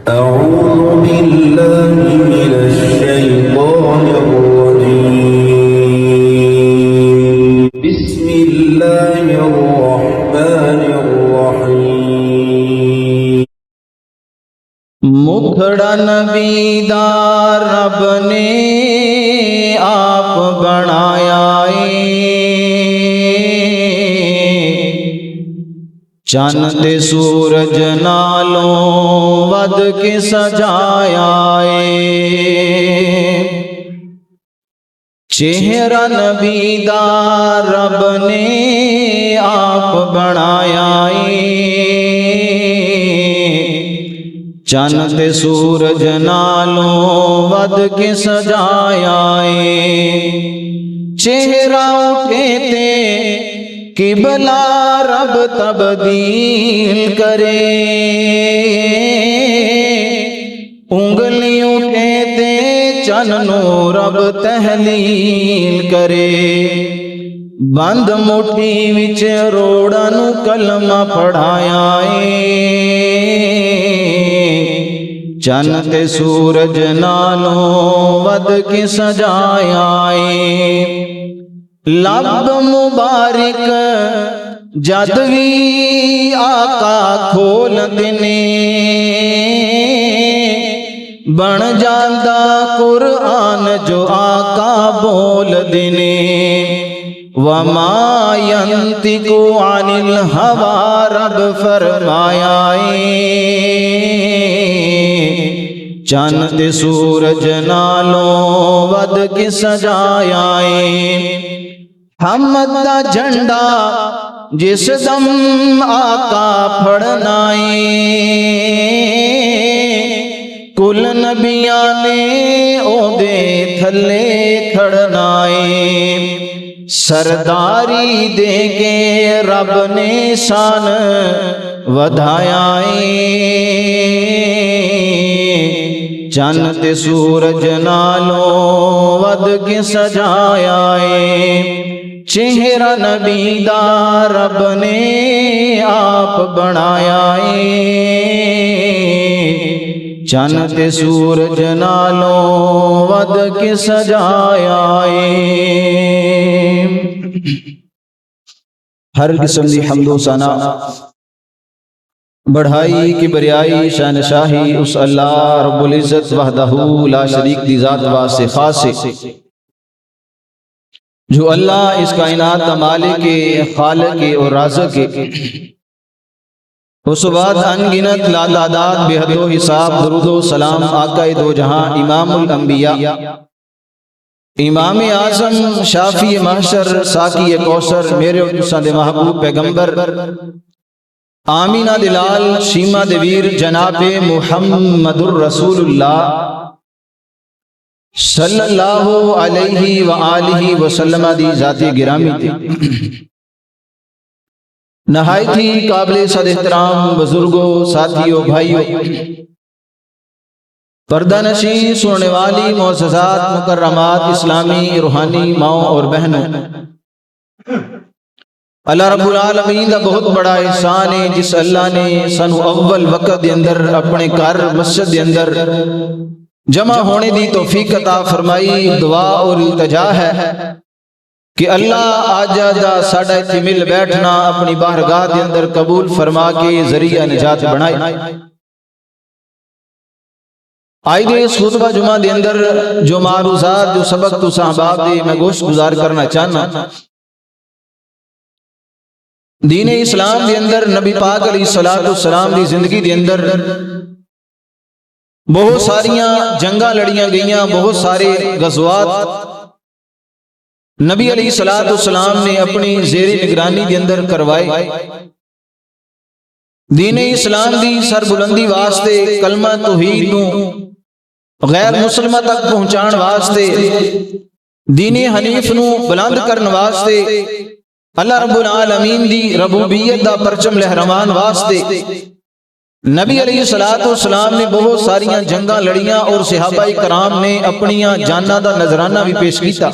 أعوذ بالله من الشيطان الرجيم بسم الله الرحمن الرحيم مکھڑا نبی دا رب نے آپ بنایا اے، چند تے سورج نالوں ود کے سجایا اے، چہرہ نبی دا رب نے آپ بنایا اے، چند تے سورج نالوں ود کے سجایا اے، چہرہ اٹھے تے قبلہ رب تبدیل کرے، انگلی اٹھے تے چن نو رب تحلیل کرے، بند مٹھی وچ روڑا نو کلمہ پڑھایا اے، چن تے سورج نالوں ود کے سجایا اے، لب مبارک جد وی آقا کھول دینے، بن جاندا قرآن جو آقا بول دینے، وما ينطق عن الهوى رب فرمایا اے، چند سورج نالوں ود کے سجایا اے، حمد دا جھنڈا جس دم آقا پھڑنا اے، کل نبیاں نے او دے تھلے کھڑنا اے، سرداری دے کے رب نے شان ودھایا اے، چند سورج نالوں ود کے سجایا اے، چہرہ نبی دا رب نے آپ بنایا اے، چند سورج نالوں ود کے سجایا اے۔ ہر قسم دی حمد و ثنا بڑھائی کی بریائی شان شاہی اس اللہ رب العزت وحدہ لا شریک دی ذات واسطے خاص ہے، جو اللہ اس کائنات کا مالک خالق اور رازق ہے، اس بعد انگنت لا تعداد بے حد و حساب درود و سلام آقا دو جہاں امام الانبیاء، امام اعظم شافی محشر ساقی کوثر میرے اور تساں دے محبوب پیغمبر آمینہ دلال شیمہ دویر جناب محمد الرسول اللہ صلی اللہ علیہ وآلہ وسلم دی ذات گرامی تھی، نہایت ہی قابل صد احترام بزرگوں، ساتھیوں، بھائیوں، پردہ نشین سننے والی معززات مکرمات اسلامی روحانی ماؤں اور بہنوں، اللہ رب العالمین دا بہت بڑا احسان ہے جس اللہ نے سنو اول وقت دے اندر اپنے گھر مسجد دے اندر جمع ہونے دی توفیق عطا فرمائی۔ دعا اور التجا ہے کہ اللہ آج دا ساڑھا ایتھی مل بیٹھنا اپنی بارگاہ دے اندر قبول فرما کے ذریعہ نجات بنائے۔ آئی دے اس خطبہ جمعہ دے اندر جو معروضات جو سبق تو صحباب دے میں گوشت گزار کرنا چاہنا، دین اسلام دے اندر نبی پاک علیہ السلام دی زندگی دے اندر بہت ساریاں جنگاں لڑیاں گئیاں، بہت سارے غزوات نبی علیہ السلام نے اپنی زیر نگرانی دے اندر کروائے، دین اسلام دی سربلندی واسطے، کلمہ توحید نو غیر مسلمہ تک پہنچان واسطے، دین حنیف نو بلند کرن واسطے، اللہ رب العالمین دی ربوبیت دا پرچم لہرمان واسطے نبی علیہ السلام نے بہت ساریاں جنگاں لڑیاں اور صحابہ کرام نے اپنیاں جاناں دا نذرانہ بھی پیش کیتا۔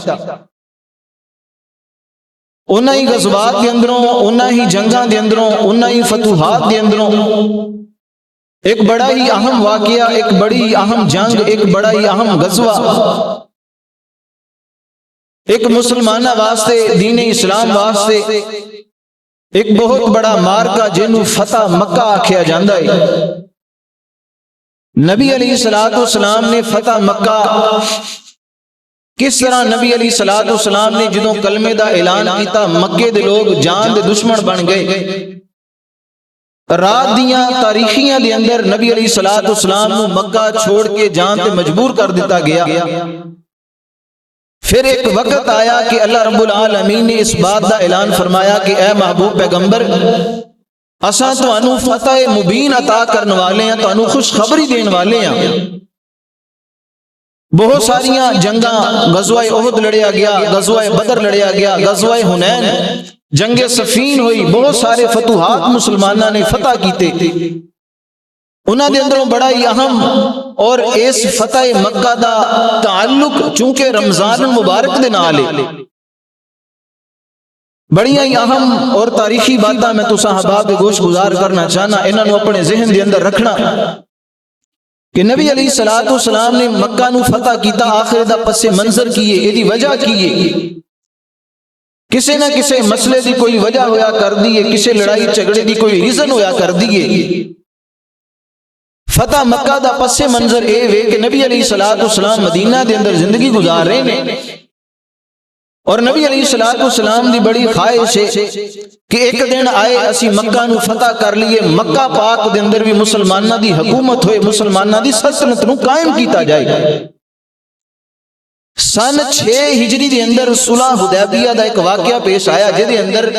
انہاں ہی غزوات دے اندروں، انہاں ہی جنگاں دے اندروں، انہاں ہی فتوحات دے اندروں ایک بڑا ہی اہم واقعہ، ایک بڑی ہی اہم جنگ، ایک بڑا ہی اہم غزوہ ایک مسلمانہ واسطے، دین اسلام واسطے ایک بہت بڑا مارکا جنوں فتح مکہ آکھیا جاندا ہے۔ نبی علیہ الصلوۃ والسلام نے فتح مکہ کس طرح نبی علیہ الصلوۃ والسلام نے جدوں کلمے دا اعلان کیتا مکے دے لوگ جان دے دشمن بن گئے۔ رات دیاں تاریخیاں دے اندر نبی علیہ الصلوۃ والسلام نو مکہ چھوڑ کے جان تے مجبور کر دیتا گیا۔ پھر ایک وقت آیا کہ اللہ رب العالمین نے اس بات دا اعلان فرمایا کہ اے محبوب پیغمبر، اساں تانوں فتح مبین عطا کرن والے ہیں، تانوں خوشخبری دین والے ہیں۔ بہت ساریاں جنگاں، غزوہ احد لڑیا گیا، غزوہ بدر لڑیا گیا، غزوہ حنین، جنگ صفین ہوئی، بہت سارے فتوحات مسلمانوں نے فتح کیتے۔ انہاں دے اندروں بڑا ہی اہم اور اس فتح مکہ دا تعلق چونکہ رمضان المبارک دے نال ہے، بڑی ہی اہم اور تاریخی باتاں میں تساں احباب دے گوش گزار کرنا چاہنا، انہاں نو اپنے ذہن دے اندر رکھنا کہ نبی علیہ الصلوۃ والسلام نے مکہ نو فتح کیتا، آخر دا پس منظر کیے، ایدی وجہ کیے، کسے نہ کسے مسئلے دی کوئی وجہ ہویا کر دیئے، کسے لڑائی جھگڑے دی کوئی ریزن ہویا کر دیئے۔ فتح مکہ دا پس منظر اے وے کہ نبی علیہ الصلوۃ والسلام مدینہ دے اندر زندگی گزار رہے ہیں، اور نبی علیہ الصلوۃ والسلام دی بڑی خواہش ہے کہ ایک دن آئے اسی مکہ نو فتح کر لیے، مکہ پاک دے اندر بھی مسلمانہ دی حکومت ہوئے، مسلمانہ دی سلطنت نو قائم کیتا جائے۔ سن 6 ہجری دے اندر صلح حدیبیہ دا ایک واقعہ پیش آیا، جدے اندر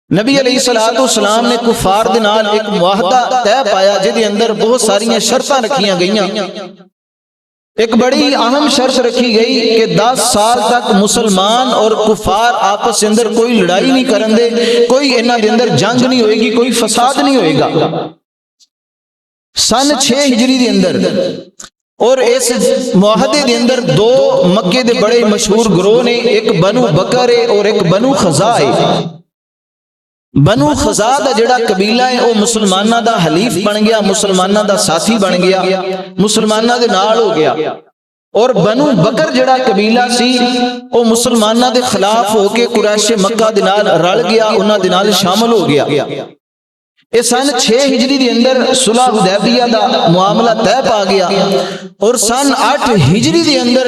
نبی علیہ الصلوۃ والسلام نے کفار دے نال ایک معاہدہ طے پایا، جدے اندر بہت ساریاں شرطاں رکھیاں گئیاں۔ ایک بڑی اہم شرط رکھی گئی کہ 10 سال تک مسلمان اور کفار آپس کے اندر کوئی لڑائی نہیں کرن دے، کوئی انہاں دے اندر جنگ نہیں ہوئے گی، کوئی فساد نہیں ہوئے گا۔ سن 6 ہجری دے اندر، اور اس معاہدے دے اندر 2 مکے دے بڑے مشہور گروہ نے، ایک بنو بکر ہے اور ایک بنو خزاع ہے۔ بنو خزاع دا جڑا قبیلہ ہے وہ مسلمانہ دا حلیف بن گیا، مسلمانہ دا ساتھی بن گیا، مسلمانہ دے نال ہو گیا، اور بنو بکر جڑا قبیلہ سی وہ مسلمانہ دے خلاف ہو کے قریش مکہ دے نال رل گیا، انہاں دے نال شامل ہو گیا۔ یہ سن 6 ہجری دے اندر صلح حدیبیہ دا معاملہ طے پا گیا، اور سن 8 ہجری دے اندر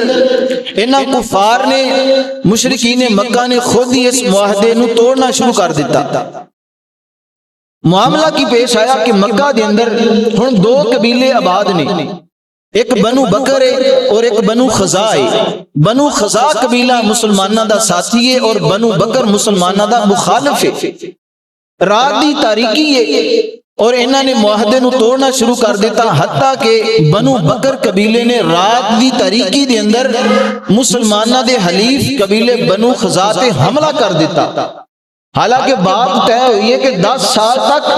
انہاں کفار نے، مشرکین مکہ نے خود ہی اس معاہدے نو توڑنا شروع کر دیتا۔ معاملہ کی پیش آیا کہ مکہ دے اندر ہن 2 قبیلے آباد نے، ایک بنو بکر ہے اور ایک بنو خزاع ہے۔ بنو خزاع قبیلہ مسلمانہ دا ساتھی ہے اور بنو بکر مسلمانہ دا مخالف ہے۔ رات دی تاریکی ہے اور انہاں نے معاہدے نو توڑنا شروع کر دیتا، حتیٰ کہ بنو بکر قبیلے نے رات دی تاریکی دے اندر مسلمانہ دے حلیف قبیلے بنو خزاع تے حملہ کر دیتا۔ حالانکہ بات طے ہوئی ہے کہ 10 سال تک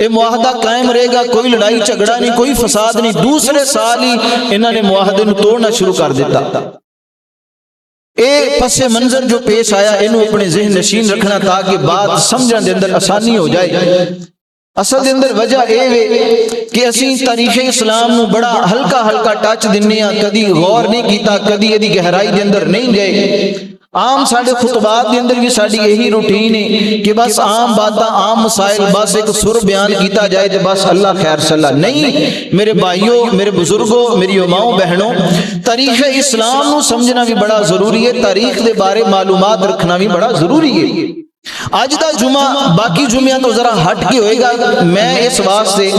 یہ معاہدہ قائم رہے گا، کوئی لڑائی جھگڑا نہیں، کوئی فساد نہیں۔ دوسرے سال ہی انہاں نے معاہدے نو توڑنا شروع کر دیتا۔ اے پس منظر جو پیش آیا انہوں اپنے ذہن نشین رکھنا تاکہ بات سمجھن دے اندر آسانی ہو جائے۔ اصل دے اندر وجہ اے وے کہ اسی تاریخ اسلام نو بڑا ہلکا ہلکا ٹچ دنیا، کدی غور نہیں کیتا، کدی ایدی گہرائی دے اندر نہیں گئے۔ عام ساڑھے خطبات دے اندر بھی ساڑھی یہی روٹین ہے کہ بس عام باتاں، عام مسائل، بس ایک سر بیان کیتا جائے تو بس اللہ خیر صلی۔ نہیں میرے بھائیوں، میرے بزرگوں، میری ماؤں بہنوں، تاریخ اسلام نو سمجھنا بھی بڑا ضروری ہے، تاریخ دے بارے معلومات رکھنا بھی بڑا ضروری ہے۔ آج دا جمعہ باقی جمعہ تو ذرا ہٹ کے ہوئے گا، میں اس واسطے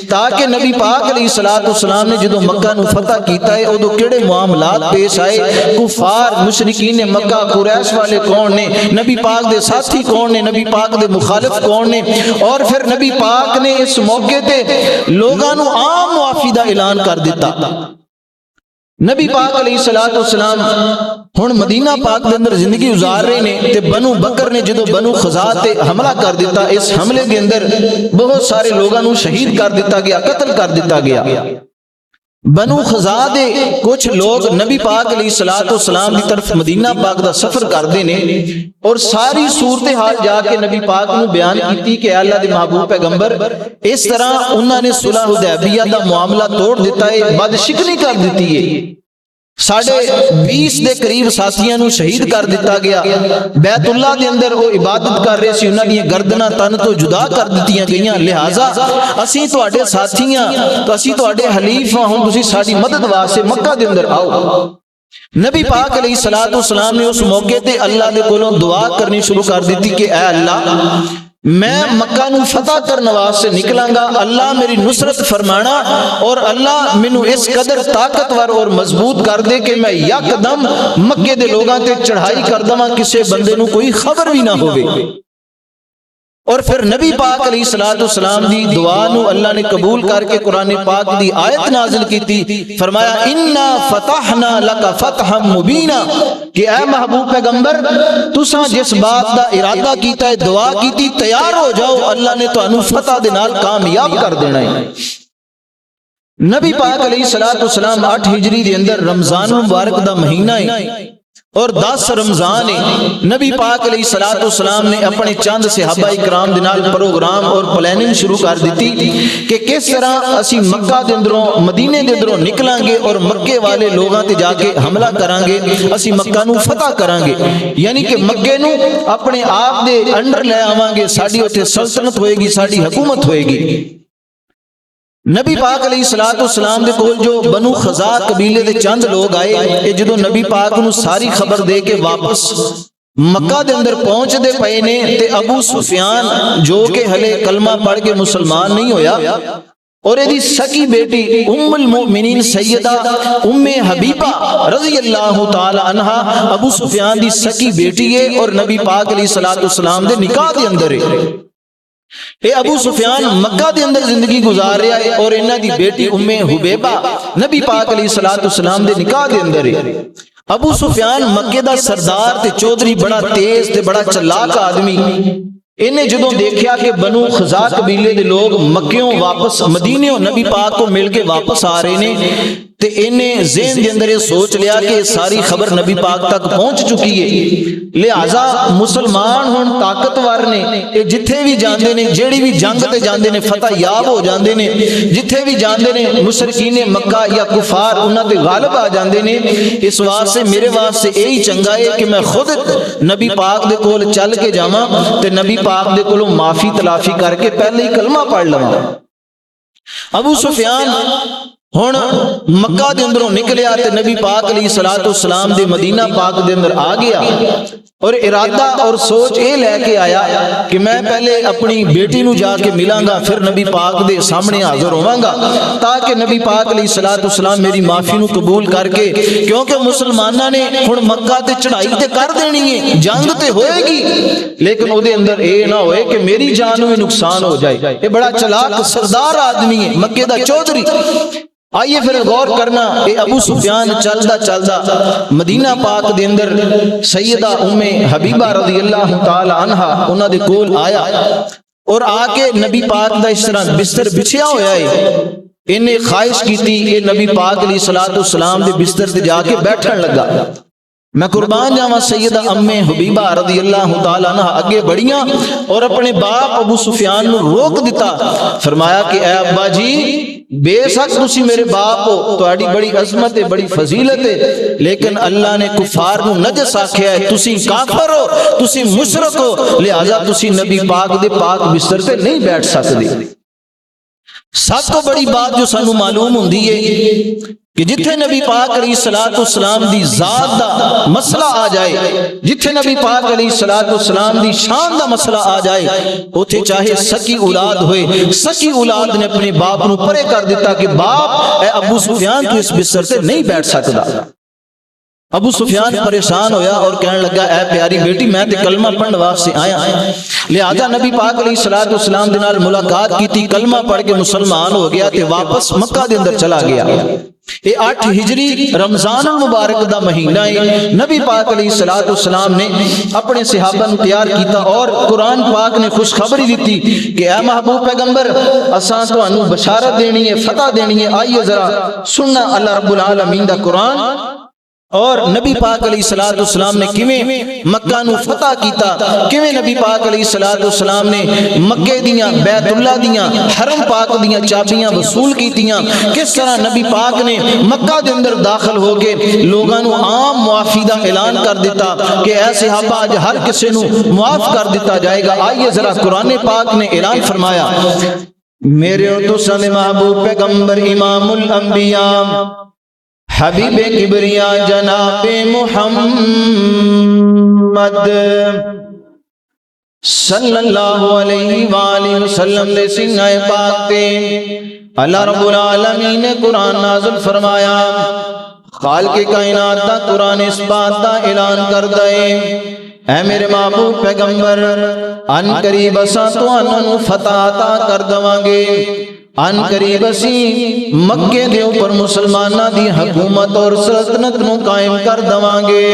تاکہ نبی پاک علیہ السلام نے جدو مکہ نو فتح کیتا ہے ادو کیڑے معاملات پیش آئے، کفار مشرکین مکہ قریش والے کون نے، نبی پاک دے ساتھی کون نے، نبی پاک دے مخالف کون نے، اور پھر نبی پاک نے اس موقع تے لوگاں نو عام معافی دا اعلان کر دیتا۔ نبی پاک علیہ السلام ہن مدینہ پاک دے اندر زندگی گزار رہے نے، تے بنو بکر نے جدو بنو خزاع تے حملہ کر دیتا، اس حملے دے اندر بہت سارے لوگاں نو شہید کر دیتا گیا، قتل کر دیتا گیا۔ بنو خزاع دے کچھ لوگ نبی پاک علیہ الصلوۃ والسلام دی طرف مدینہ پاک دا سفر کردے نے اور ساری صورتحال جا کے نبی پاک نو بیان کیتی کہ اللہ دے محبوب پیغمبر اس طرح انہوں نے صلح حدیبیہ دا معاملہ توڑ دیتا ہے، بدشکنی کر دیتی ہے، 20 دے قریب ساتھیاں نو شہید کر دیتا گیا، بیت اللہ دے اندر وہ عبادت کر رہے سی، انہاں دی گردناں تن تو جدا کر دتیاں گئیاں، لہٰذا اسی تواڈے ساتھیاں تو اسی تواڈے حلیف ہاں، ہن تسی ساڈی مدد واسطے مکہ دے اندر آؤ۔ نبی پاک علیہ الصلوۃ والسلام نے اس موقع تے اللہ دے کولوں دعا کرنی شروع کر دیتی کہ اے اللہ میں مکہ نو فتح کرنے واسطے نکلاں گا، اللہ میری نصرت فرمانا اور اللہ مینوں اس قدر طاقتور اور مضبوط کر دے کہ میں یکدم مکے دے لوگاں تے چڑھائی کر دواں، کسے بندے نو کوئی خبر بھی نہ ہوئے۔ اور پھر نبی پاک علیہ الصلوۃ والسلام دی دعا نو اللہ نے قبول کر کے قرآن پاک دی آیت نازل کیتی، فرمایا انا فتحنا لک فتحا مبینا، کہ اے محبوب پیغمبر تساں جس بات دا ارادہ کیتا ہے، دعا کیتی، تیار ہو جاؤ، اللہ نے تانوں فتح دے نال کامیاب کر دینا ہے۔ نبی پاک علیہ الصلوۃ والسلام 8 ہجری دے اندر رمضان مبارک دا مہینہ ہے اور 10 رمضان ہے، نبی پاک علیہ الصلوۃ والسلام نے اپنے چند صحابہ اکرام دے نال پروگرام اور پلاننگ شروع کر دیتی کہ کس طرح اسی مکہ دے اندروں مدینے دے اندروں نکلاں گے اور مکے والے لوگاں تے جا کے حملہ کران گے، اسی مکہ نو فتح کران گے، یعنی کہ مکے نو اپنے آپ دے انڈر لے آواں گے، ساڈی اوتھے سلطنت ہوئے گی، ساڈی حکومت ہوئے گی۔ نبی پاک علیہ الصلوۃ والسلام دے کول جو بنو خزاع قبیلے دے چند لوگ آئے، اے جدوں نبی پاک نو ساری خبر دے کے واپس مکہ دے اندر پہنچ دے پئے نے تے ابو سفیان جو کہ ہلے کلمہ پڑھ کے مسلمان نہیں ہویا اور ایدی سکی بیٹی ام المؤمنین سیدہ ام حبیبہ رضی اللہ تعالی عنہا ابو سفیان دی سکی بیٹی ہے اور نبی پاک علیہ الصلوۃ والسلام دے نکاح دے اندر ہے۔ اے ابو سفیان مکہ دے اندر زندگی گزار رہا ہے اور انہاں دی بیٹی ام حبیبہ نبی پاک علیہ الصلوۃ والسلام دے نکاح دے اندر ہے۔ ابو سفیان مکے دا سردار تے چودھری، بڑا تیز تے بڑا چلاک آدمی، انہیں جدوں دیکھیا کہ بنو خزاع قبیلے دے لوگ مکیوں واپس مدینیوں نبی پاک کو مل کے واپس آ رہے نے تے انہیں ذہن دے اندر یہ سوچ لیا کہ ساری خبر نبی پاک تک پہنچ چکی ہے، لہٰذا مسلمان ہن طاقتور نے، اے جتھے بھی جاندے نے، جیڑی بھی جنگ تے جاندے نے فتح یاب ہو جاندے نے، جتھے بھی جاندے نے مشرکین مکہ یا کفار انہاں تے غالب آ جاندے نے۔ اس واسطے میرے واسطے یہی چنگا ہے کہ میں خود نبی پاک دے کول چل کے جاواں تے نبی پاک دے کولوں معافی تلافی کر کے پہلے ہی کلمہ پڑھ لواں۔ ابو سفیان ہن مکہ دے اندروں نکلیا تے نبی پاک علیہ الصلوۃ والسلام دے مدینہ پاک دے اندر آ گیا اور ارادہ اور سوچ اے لے کے آیا کہ میں پہلے اپنی بیٹی نو جا کے ملاں گا، پھر نبی پاک دے سامنے حاضر ہوواں گا تاکہ نبی پاک علیہ الصلوۃ والسلام میری معافی نو قبول کر کے، کیونکہ مسلماناں نے ہن مکہ تے چڑھائی تے کر دینی ہے، جنگ تے ہوئے گی، لیکن او دے اندر اے نہ ہوئے کہ میری جان نو نقصان ہو جائے۔ یہ بڑا چلاک سردار آدمی ہے، مکے دا چودھری۔ آئیے پھر غور کرنا، اے ابو سفیان چلدا چلدا مدینہ پاک دے اندر سیدہ ام حبیبہ رضی اللہ تعالی عنہا انہاں دے کول آیا اور آ کے نبی پاک دا اس طرح بستر بچھیا ہویا ہے، انہیں خواہش کیتی کہ نبی پاک علیہ الصلوۃ والسلام دے بستر تے جا کے بیٹھن لگا۔ میں قربان جاواں، سیدہ ام حبیبہ رضی اللہ تعالی عنہ اگے بڑھیاں اور اپنے باپ ابو سفیان نو روک دیتا، فرمایا کہ اے ابا جی بے شک تسی میرے باپ ہو، تہاڈی بڑی عظمت ہے، بڑی فضیلت ہے، لیکن اللہ نے کفار نو نجس آکھیا ہے، تسی کافر ہو، تسی مشرک ہو، لہذا تسی نبی پاک دے پاک بستر تے نہیں بیٹھ سکدے۔ سب تو بڑی بات جو سانو معلوم ہوندی ہے کہ جتھے نبی پاک علیہ الصلوۃ والسلام دی ذات دا مسئلہ آ جائے، جتھے نبی پاک علیہ الصلوۃ والسلام دی شان دا مسئلہ آ جائے، اوتھے چاہے سکی اولاد ہوئے، سکی اولاد نے اپنے باپ نو پرے کر دیتا کہ باپ اے ابو سفیان تو اس بستر سے نہیں بیٹھ سکتا۔ ابو سفیان پریشان ہویا اور کہنے لگا اے پیاری بیٹی میں تے کلمہ پڑھن واسطے آیا ہوں، لہذا نبی پاک علیہ الصلوۃ والسلام دے نال ملاقات کیتی، کلمہ پڑھ کے مسلمان ہو گیا تے واپس مکہ دے اندر چلا گیا۔ یہ 8 ہجری رمضان المبارک دا مہینہ ہے. نبی پاک علیہ الصلوۃ والسلام نے اپنے صحابہ نو تیار کیتا اور قرآن پاک نے خوشخبری دیتی کہ اے محبوب پیغمبر اساں تانوں بشارت دینی ہے، فتح دینی ہے. آئیے ذرا سننا اللہ رب العالمین دا قرآن اور نبی پاک علیہ الصلوۃ والسلام نے کیویں مکہ نو فتح کیتا، کیویں نبی پاک علیہ الصلوۃ والسلام نے مکے دیاں بیت اللہ دیاں حرم پاک دیاں چابیاں وصول کیتیاں، کس طرح نبی پاک نے مکہ دے اندر داخل ہو کے لوگاں نو عام معافی دا اعلان کر دیتا کہ اے صحابہ اج ہر کسے نو معاف کر دیتا جائے گا. آئیے ذرا قرآن پاک نے اعلان فرمایا، میرے اور تساں دے محبوب پیغمبر امام الانبیاء حبیب کبریا جناب محمد صلی اللہ علیہ وآلہ وسلم دے سینہ پاک تے اللہ رب العالمین نے قرآن نازل فرمایا. خالق کائنات دا قرآن اس بات دا اعلان کر دے، اے میرے محبوب پیغمبر ان قریب اساں تانوں فتح عطا کر دواں گے. ان قریب اسی مکے دے اوپر مسلماناں دی حکومت اور سلطنت نو قائم کر دواں گے.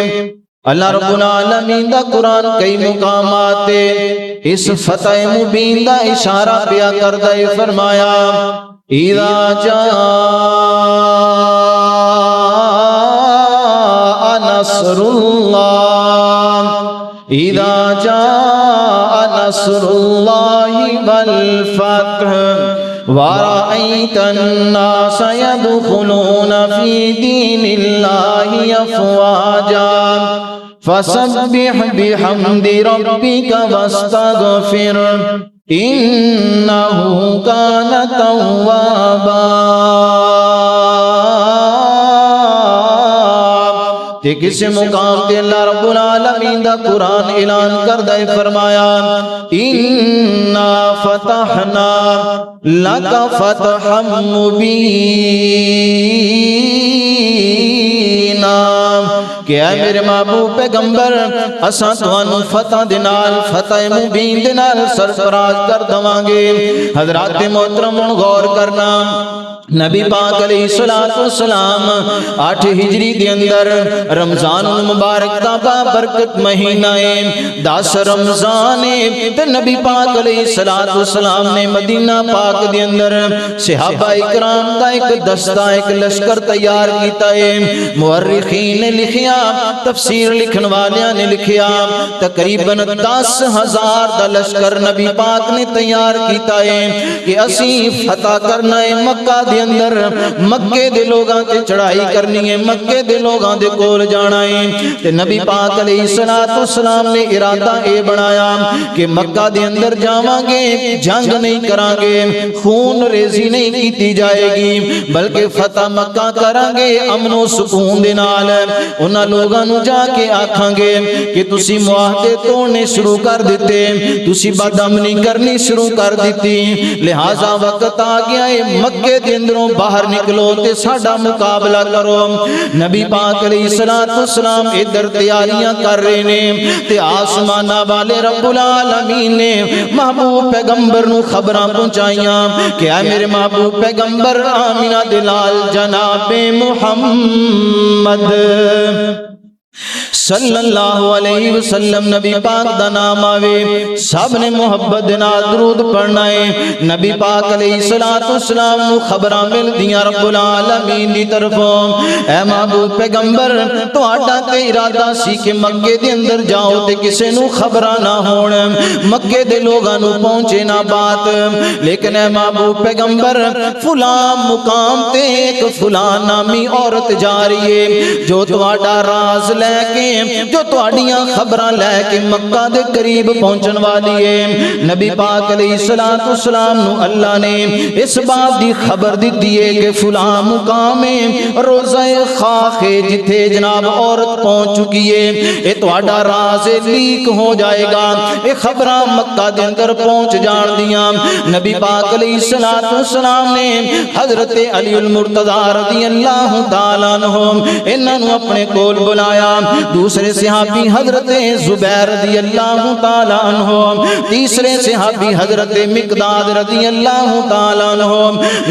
اللہ رب العالمین دا قرآن کئی مقامات تے اس فتح مبین دا اشارہ پیا کردا ہے. فرمایا اذا جاء نصر اللہ، اذا جاء نصر اللہ والفتح وَرَأَيْتَ النَّاسَ يَدْخُلُونَ فِي دِينِ اللَّهِ أَفْوَاجًا فَسَبِّحْ بِحَمْدِ رَبِّكَ وَاسْتَغْفِرْهُ إِنَّهُ كَانَ تَوَّابًا. تے کسی مقام تے اللہ رب العالمین دا قرآن اعلان کردہ فرمایا اِنَّا فَتَحْنَا لَكَ فَتْحًا مُبِينًا کہ اے میرے محبوب پیغمبر اساں تانوں فتح دے نال فتح مبین دے نال سرفراز کر دواں گے. حضرات محترم غور کرنا، نبی پاک علیہ السلام 8 ہجری دے اندر رمضان المبارک دا بابرکت مہینہ ہے، 10 رمضان ہے تے نبی پاک علیہ السلام نے مدینہ پاک دے اندر صحابہ اکرام دا ایک دستہ ایک لشکر تیار کیتا ہے. مورخین نے لکھیا، تفسیر لکھن والیاں نے لکھیا تقریباً 10,000 دا لشکر نبی پاک نے تیار کیتا ہے کہ اسی فتح کرنا ہے مکہ دے اندر، مکے دے لوگاں تے چڑھائی کرنی ہے، مکے دے لوگاں دے کول جانا ہے. تے نبی پاک علیہ السلام نے ارادہ اے بنایا کہ مکہ دے اندر جاواں گے، جنگ نہیں کران گے، خون ریزی نہیں کیتی جائے گی، بلکہ فتح مکہ کران گے امن و سکون دے نال. انہاں لوگاں نو جا کے آکھاں گے کہ تسی معاہدے توڑنے شروع کر دیتے، تسی بدامنی کرنی شروع کر دیتی، لہذا وقت آ گیا ہے مکے دے اندروں باہر نکلو تے ساڈا مقابلہ کرو. نبی پاک علیہ السلام ادھر تیاریاں کر رہے نے تے آسمانہ والے رب العالمین نے محبوب پیغمبر نو خبراں پہنچائیاں کہ اے میرے محبوب پیغمبر آمینہ دلال جناب محمد صلی اللہ علیہ وسلم نبی پاک دا نام آوے سب نے محبت نال درود پڑھنا ہے. نبی پاک علیہ السلام نو خبراں مل دیاں رب العالمین دی طرفوں، اے محبوب پیغمبر تہاڈا تے ارادہ سی کہ مکے دے اندر جاؤ تے کسے نو خبراں نہ ہون، مکے دے لوگاں نو پہنچے نہ بات، لیکن اے محبوب پیغمبر فلاں مقام تے ایک فلاں نامی عورت جا رہی ہے جو تہاڈا راز لے کے، جو تہاڈیاں خبراں لے کے مکہ دے قریب پہنچن والی ہے. نبی پاک علیہ السلام نو اللہ نے اس بات دی خبر دیتی ہے کہ فلاں مقام ہے روضہ خاک ہے جتھے جناب عورت پہنچ چکی ہے، اے تہاڈا راز لیک ہو جائے گا، اے خبراں مکہ دے اندر پہنچ جان دیاں. نبی پاک علیہ السلام نے حضرت علی المرتضی رضی اللہ تعالیٰ عنہ انہاں نو اپنے کول بلایا. دوسرے صحابی حضرت زبیر رضی اللہ تعالیٰ عنہ، تیسرے صحابی حضرت مقداد رضی اللہ تعالیٰ عنہ۔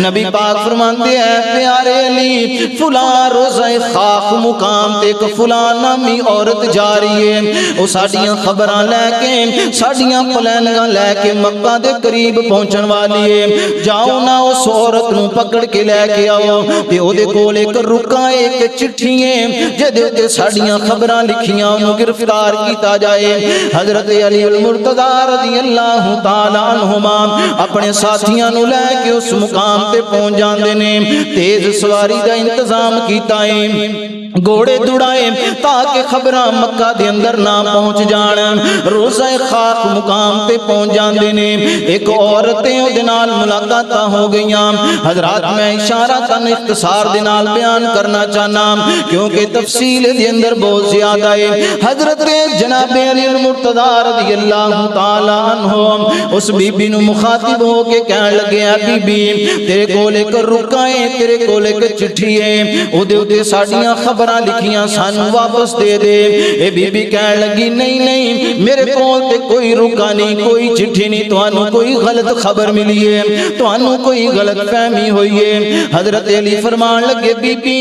نبی پاک فرماندے ہیں پیارے علی فلاں روزہ خاک مقام تے ایک فلاں نامی عورت جا رہی ہے، وہ ساڈیاں خبراں لے کے ساڈیاں پلانگاں لے کے مکہ دے قریب پہنچن والی ہے، جاؤ نہ اس عورت نو پکڑ کے لے کے آؤ تے او دے کول ایک رکا ایک چٹھی ہے جدے تے ساڈیاں خبراں لکھیاں انہوں گرفتار کیتا جائے۔ حضرت علی المرتضی رضی اللہ تعالیٰ عنہما اپنے ساتھیاں نو لے کے اس مقام تے پہنچ جاندے نے، تیز سواری دا انتظام کیتا ہے، گھوڑے دوڑائے تاکہ خبراں مکہ دے اندر نہ پہنچ جان۔ روزہ خاک مقام تے پہنچ جاندے نے، ایک عورتیں دے نال ملاقاتاں ہو گئیاں۔ حضرات میں اشارہ تن اختصار دے نال بیان کرنا چاہنا کیونکہ تفصیل دے اندر بہت زیادہ ہے۔ حضرت جناب علی المرتضی رضی اللہ تعالی عنہ اس بی بی نو مخاطب ہو کے کہنے لگے بی بی تیرے کول ایک رکا ہے، تیرے کول ایک چٹھی ہے، او دے اوتے ساڈیاں خبراں لکھیاں سانو واپس دے دے۔ اے بی بی کہنے لگی نہیں نہیں میرے کول تے کوئی رکا نہیں، کوئی چٹھی نہیں، تانوں کوئی غلط خبر ملی ہے، تانوں کوئی غلط فہمی ہوئی ہے۔ حضرت علی فرمان لگے بی بی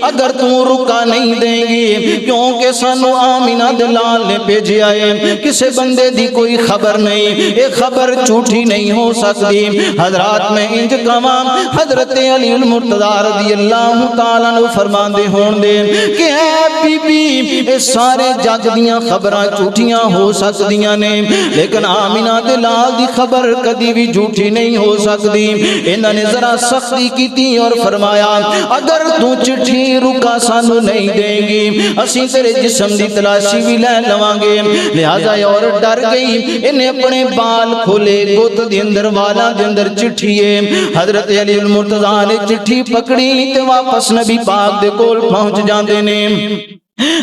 اگر تو رکا نہیں دیں گی کیونکہ سانو آمینہ دلال نے بھیجا ہے، کسے بندے دی کوئی خبر نہیں، ایک خبر جھوٹی نہیں ہو سکتی۔ حضرات میں انج کہاں حضرت علی المرتضی رضی اللہ تعالیٰ عنہ فرماندے ہون دے کہ اے بی بی اے سارے جگ دیاں خبراں جھوٹیاں ہو سکدیاں نے لیکن آمینہ دلال دی خبر کدی بھی جھوٹی نہیں ہو سکتی۔ انہوں نے ذرا سختی کی تھی اور فرمایا اگر تو چٹھی رکا سانو نہیں دیں گی اسی تیرے جسم دی تلاشی بھی لے لوانگے۔ لہذا اور ڈر گئی، انہیں اپنے بال کھولے، گوت دے اندر والا دے اندر چٹھی ہے۔ حضرت علی المرتضی نے چٹھی پکڑی تے واپس نبی پاک دے کول پہنچ جاندے نے۔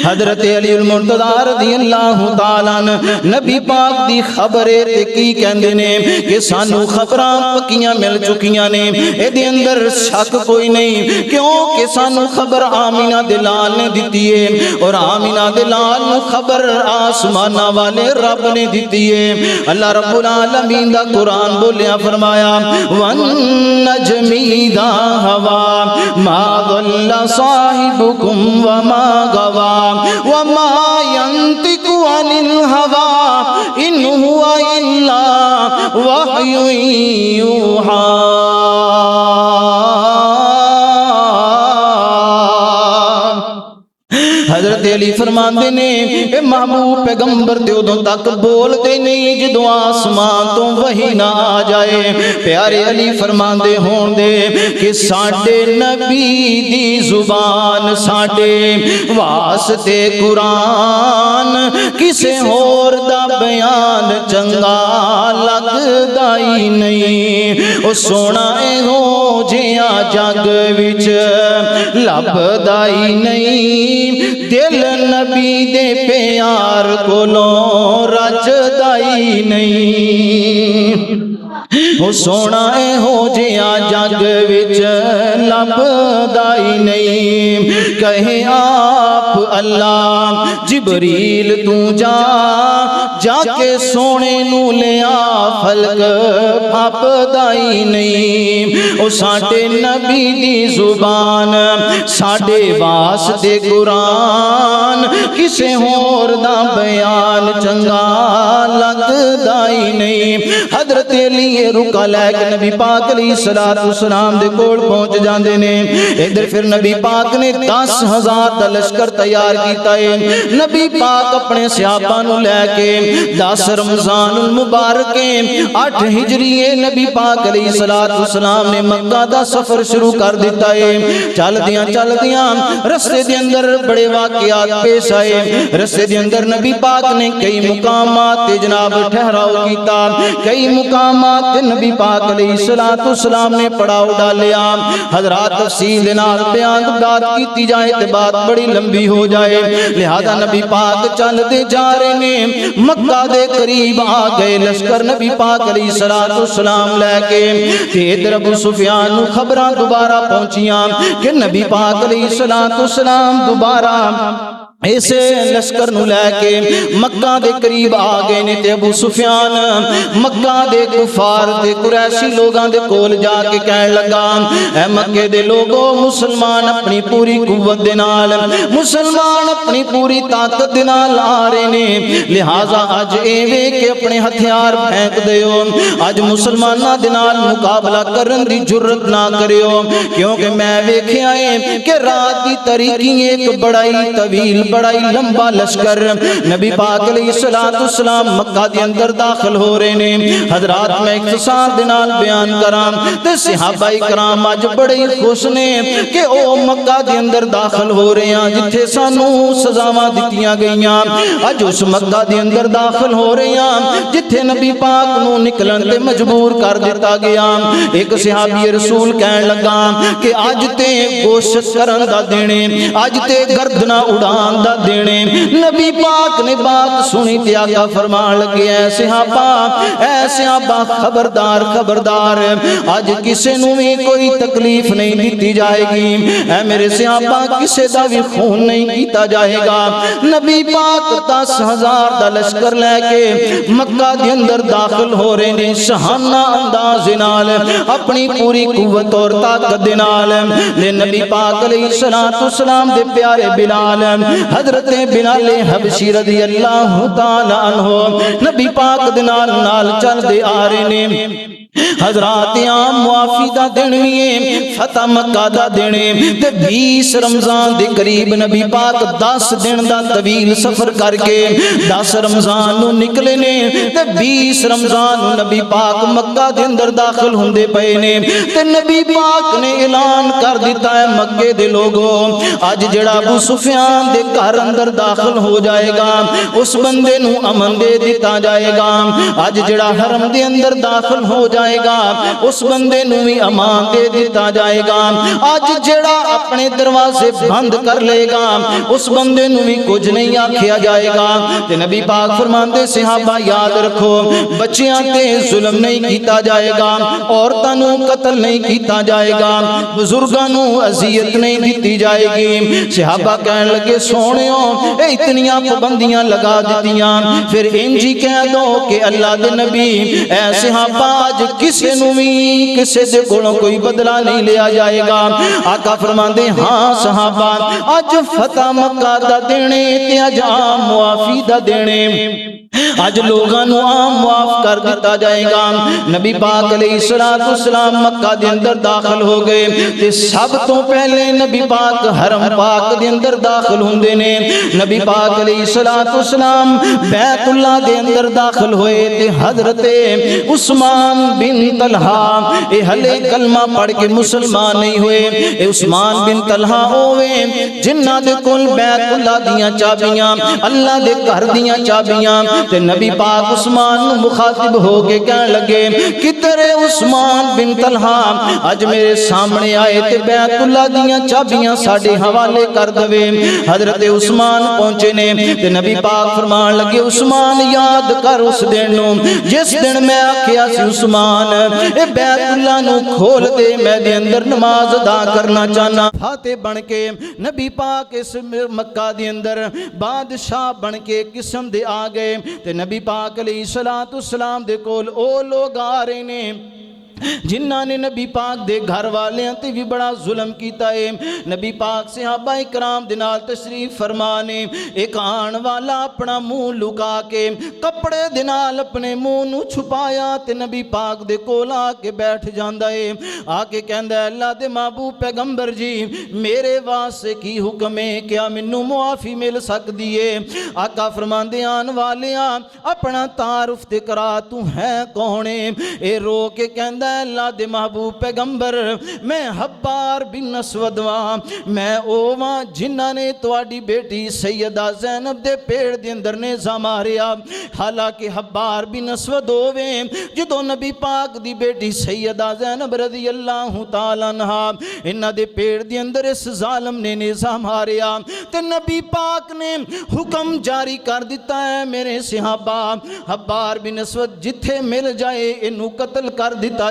حضرت علی المرتضی رضی اللہ تعالیٰ نبی پاک دی خبرے تے کی کہندے نے کہ سانو خبراں پکیاں مل چکیاں نے، اے دے اندر شک کوئی نہیں کیونکہ سانو خبر آمینہ دلال نے دیتی ہے اور آمینہ دلال نو خبر آسمانہ والے رب نے دیتی ہے۔ اللہ رب العالمین دا قرآن بولیا فرمایا وَالنَّجْمِ إِذَا هَوَىٰ مَا ضَلَّ صَاحِبُكُمْ وَمَا غَوَىٰ وَمَا يَنطِقُ عَنِ الْهَوَىٰ إِنْ هُوَ إِلَّا وَحْيٌ يُوحَىٰ۔ حضرت علی فرماندے نے اے محبوب پیغمبر تے ادوں تک بول دے نہیں جدوں آسمان تو وحی نہ آ جائے۔ پیارے علی فرماندے ہون دے کہ ساڈے نبی دی زبان ساڈے واسطے قرآن کسے ہور دا بیان چنگا لگدا ہی نہیں۔ او سونا اے ہو جیا جگ وچ لبدا ہی نہیں، دل نبی دے پیار کولوں رجدا ہی نہیں۔ وہ سونا اے ہو جیا جگ وچ لبدا ہی نہیں۔ کہے آپ اللہ جبریل تو جا کے سونے نو لیا فلک پھپدا ہی نہیں۔ او ساڈے نبی دی زبان ساڈے واسطے قرآن کسے ہور دا بیان چنگا لگدا ہی نہیں۔ حضرت علی رکا لے کے نبی پاک علیہ السلام دے کول پہنچ جاندے نے۔ ادھر پھر نبی پاک نے 10,000 دا لشکر تیار کیتا ہے۔ نبی پاک اپنے صحابہ نو لے کے 10 رمضان المبارک 8 ہجری نبی پاک علیہ السلام نے مکہ دا سفر شروع کر دیتا ہے۔ چل دیاں رستے دے اندر بڑے واقعات پیش آئے۔ رستے دے اندر نبی پاک نے کئی مقامات جناب ٹھہراؤ کیتا، کئی مقامات نبی پاک علیہ السلام نے پڑاؤ ڈالیا۔ حضرات تفصیل نال بیان بات کیتی جائے تے بات بڑی لمبی ہو جائے، لہذا نبی پاک چل دے جا رہے نے۔ مکہ دے قریب آ گئے لشکر نبی پاک علیہ السلام لے کے تے ادھر ابو سفیان نو خبراں دوبارہ پہنچیاں کہ نبی پاک علیہ السلام دوبارہ اسے لشکر نو لے کے مکہ دے قریب آ گئے نے تے ابو سفیان مکہ دے کفار تے قریشی لوگاں دے کول جا کے کہن لگا اے مکے دے لوگو مسلمان اپنی پوری قوت دے نال مسلمان اپنی پوری طاقت دے نال آ رہے نے لہذا اج ایویں کہ اپنے ہتھیار پھینک دیو اج مسلماناں دے نال مقابلہ کرن دی جرت نہ کریو کیونکہ میں ویکھیا اے کہ رات دی تاریکی ایک بڑائی طویل بڑائی لمبا لشکر نبی پاک علیہ السلام مکہ دے اندر داخل ہو رہے نے حضرات میں اختصار دے نال بیان کراں تے صحابہ کرام اج بڑے خوش نے کہ او مکہ دے اندر داخل ہو رہے ہیں جتھے سانو سزاواں دتیاں گئیاں اج اس مکہ دے اندر داخل ہو رہے ہیں جتھے نبی پاک نو نکلن تے مجبور کر دتا گیا ایک صحابی رسول کہن لگا کہ اج تے کوشش کرن دا دینے اج تے گردنا اڑان دا دینے نبی پاک نے بات سنی تے آقا فرمان لگے اے صحابہ خبردار خبردار آج کسے نو بھی کوئی تکلیف نہیں دیتی جائے گی اے میرے صحابہ کسے دا بھی خون نہیں کیتا جائے گا نبی پاک 10,000 دا لشکر لے کے مکہ دے اندر داخل ہو رہے نے شہانہ انداز نال اپنی پوری قوت اور طاقت دے نال نبی پاک علیہ السلام دے پیارے بلال حضرت بلال حبشی رضی اللہ تعالی عنہ نبی پاک دے نال چل دے آ رہے نے حضرات عام معافی دا دن وی فتح مکہ دا دن تے 20 رمضان دے قریب نبی پاک 10 دن دا طویل سفر کر کے 10 رمضان نو نکلے نے تے 20 رمضان نو نبی پاک مکہ دے اندر داخل ہوندے پئے نے تے نبی پاک نے اعلان کر دیتا ہے مکے دے لوگو اج جڑا ابو سفیان دے گھر اندر داخل ہو جائے گا اس بندے نو امن دے دیتا جائے گا اج جڑا حرم دے اندر داخل ہو جائے گا اس بندے نو بھی امان دے دیتا جائے گا آج جڑا اپنے دروازے بند کر لے گا اس بندے نو بھی کچھ نہیں آکھیا جائے گا تے نبی پاک فرماندے صحابہ یاد رکھو بچیاں تے ظلم نہیں کیتا جائے گا عورتاں نو قتل نہیں کیتا جائے گا بزرگاں نو اذیت نہیں دیتی جائے گی صحابہ کہنے لگے سونےو اے اتنیاں پابندیاں لگا دیتیاں پھر انجی کہہ دو کہ اللہ دے نبی اے صحابہ آج کسے نو بھی کسے دے کولوں کوئی بدلہ نہیں لیا جائے گا آقا فرماندے ہاں صحابہ آج فتح مکہ دا دینے تے آج عام معافی دا دینے آج لوگاں نو عام معاف کر دیتا جائے گا نبی پاک علیہ السلام مکہ دے اندر داخل ہو گئے تے سب تو پہلے نبی پاک حرم پاک دے اندر داخل ہوندے نے نبی پاک علیہ السلام بیت اللہ دے اندر داخل ہوئے تے حضرت عثمان بن طلحہ اے ہلے کلمہ پڑھ کے مسلمان نہیں ہوئے اے عثمان بن طلحہ ہوئے جنہ دے کل بیت اللہ دیاں چابیاں اللہ دے گھر دیاں چابیاں تے نبی پاک عثمان مخاطب ہو کے کہنے لگے کترے عثمان بن طلحہ اج میرے سامنے آئے تے بیت اللہ دیاں چابیاں ساڑھے حوالے کر دوے حضرت عثمان پہنچے نے تے نبی پاک فرمان لگے عثمان یاد کر اس دن نو جس دن میں آکھیا سی عثمان اے بیت اللہ نو کھول دے میں دے اندر نماز ادا کرنا چاہنا فاتح بن کے نبی پاک اس مکہ دے اندر بادشاہ بن کے قسم دے آگئے تے نبی پاک علیہ السلام دے کول او لوگ آ رہے نے جنہ نے نبی پاک دے گھر والے تے بھی بڑا ظلم کیتا ہے نبی پاک صحابہ اکرام دے نال تشریف فرمانے ایک آن والا اپنا منہ لکا کے کپڑے دے نال اپنے منہ نو چھپایا تے نبی پاک دے کول آ کے بیٹھ جاندا ہے آ کے کہندا ہے اللہ دے محبوب پیغمبر جی میرے واسطے کی حکم ہے کیا مینوں معافی مل سکدی ہے آقا فرماندے آن والیاں اپنا تعارف تے کرا تو ہے کون ہے اے رو کے کہندا اللہ دے محبوب پیغمبر میں حبار بن اسود واں میں اوواں جنہاں نے تواڈی بیٹی سیدہ زینب دے پیڑ دے اندر نیزہ ماریا حالانکہ حبار بن اسود ہوویں جدوں نبی پاک دی بیٹی سیدہ زینب رضی اللہ تعالی عنہا انہاں دے پیڑ دے اندر اس ظالم نے نیزہ ماریا تے نبی پاک نے حکم جاری کر دیتا ہے میرے صحابہ حبار بن اسود جتھے مل جائے انہوں قتل کر دیتا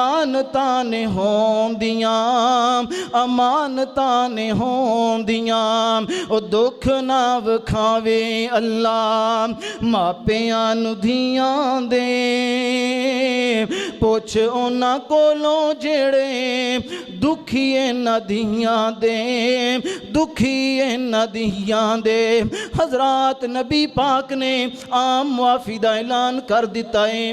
ਅਮਾਨਤਾਂ ਨੇ ਹੋਂਦੀਆਂ, ਅਮਾਨਤਾਂ ਨੇ ਹੋਂਦੀਆਂ। ਉਹ ਦੁੱਖ ਨਾ ਵਿਖਾਵੇ ਅੱਲਾ ਮਾਪਿਆਂ ਨੂੰ ਧੀਆਂ ਦੇ, ਪੁੱਛ ਉਹਨਾਂ ਕੋਲੋਂ ਜਿਹੜੇ ਦੁਖੀ ਇਹਨਾਂ ਧੀਆਂ ਦੇ, ਦੁਖੀ ਇਹਨਾਂ ਧੀਆਂ ਦੇ। ਹਜ਼ਰਾਤ ਨਬੀ ਪਾਕ ਨੇ ਆਮ ਮੁਆਫੀ ਦਾ ਐਲਾਨ ਕਰ ਦਿੱਤਾ ਹੈ।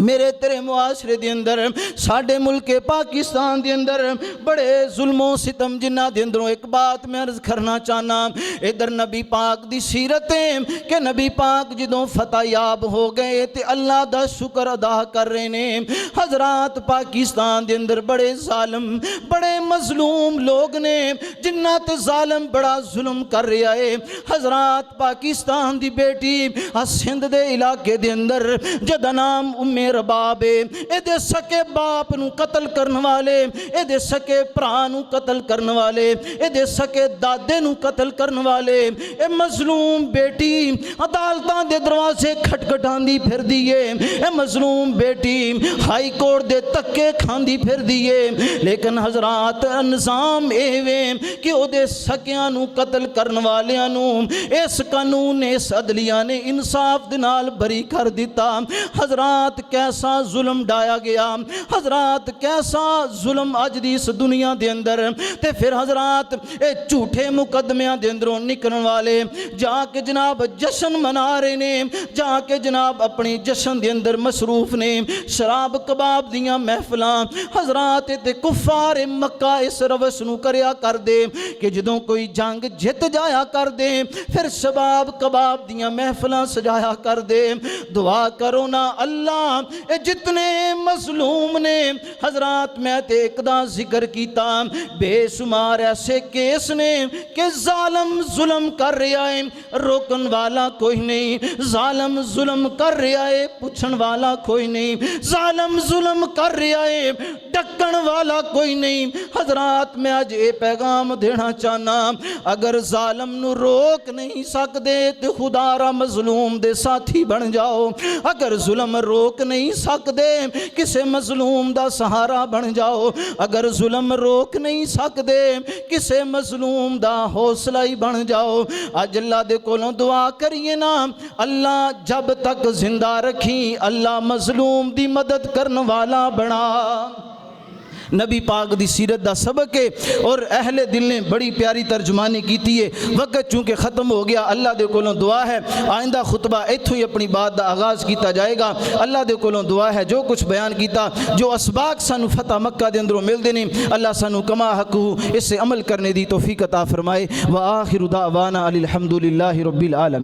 میرے تیرے معاشرے دے اندر ساڈے ملک پاکستان دے اندر بڑے ظلم و ستم جنہ دے اندروں ایک بات میں عرض کرنا چاہنا ادھر نبی پاک دی سیرت ہے کہ نبی پاک جدوں فتح یاب ہو گئے تے اللہ دا شکر ادا کر رہے نے حضرات پاکستان دے اندر بڑے ظالم بڑے مظلوم لوگ نے جنہ تے ظالم بڑا ظلم کر رہا ہے حضرات پاکستان دی بیٹی سندھ دے علاقے دے اندر جدا نام رباب اے دے سکے باپ نو قتل کرن والے اے دے سکے پرا نو قتل کرن والے اے دے سکے دادے نو قتل کرن والے اے مظلوم بیٹی عدالتاں دے دروازے کھٹکھٹاندی پھر دیئے اے مظلوم بیٹی ہائی کورٹ دے تکے کھاندی پھر دیئے لیکن حضرات نظام ایویں کہ او دے سکیاں نو قتل کرن والیاں نو اس قانون اس عدلیہ نے انصاف دے نال بری کر دیتا حضرات کیسا ظلم ڈایا گیا حضرات کیسا ظلم اج دی اس دنیا دے اندر تے پھر حضرات اے جھوٹے مقدمیاں دے اندروں نکلن والے جا کے جناب جشن منا رہے نے جا کے جناب اپنی جشن دے اندر مصروف نے شراب کباب دیاں محفلاں حضرات تے کفار مکہ اس روش نو کریا کر دے کہ جدوں کوئی جنگ جت جایا کر دے پھر شباب کباب دیاں محفلاں سجایا کر دے دعا کرو نا اللہ اے جتنے مظلوم نے حضرات میں تے ایک دا ذکر کیتا بے شمار ایسے کیس نے کہ ظالم ظلم کر رہا ہے روکن والا کوئی نہیں ظالم ظلم کر رہا ہے پوچھن والا کوئی نہیں ظالم ظلم کر رہا ہے ڈکن والا کوئی نہیں حضرات میں آج اے پیغام دینا چاہنا اگر ظالم نو روک نہیں سکدے تے خدا را مظلوم دے ساتھی بن جاؤ اگر ظلم روک نہیں سکدے کسے مظلوم دا سہارا بن جاؤ اگر ظلم روک نہیں سکدے کسے مظلوم دا حوصلہ ہی بن جاؤ اج اللہ دے کولوں دعا کریے نا اللہ جب تک زندہ رکھی اللہ مظلوم دی مدد کرن والا بنا نبی پاک دی سیرت دا سبق ہے اور اہل دل نے بڑی پیاری ترجمانی کیتی ہے وقت چونکہ ختم ہو گیا اللہ دے کولوں دعا ہے آئندہ خطبہ ایتھوں ہی اپنی بات دا آغاز کیتا جائے گا اللہ دے کولوں دعا ہے جو کچھ بیان کیتا جو اسباق سانو فتح مکہ دے اندروں مل دینے اللہ سانو کما حقو اس سے عمل کرنے دی توفیق عطا فرمائے وآخر دعوانا الحمدللہ رب العالمین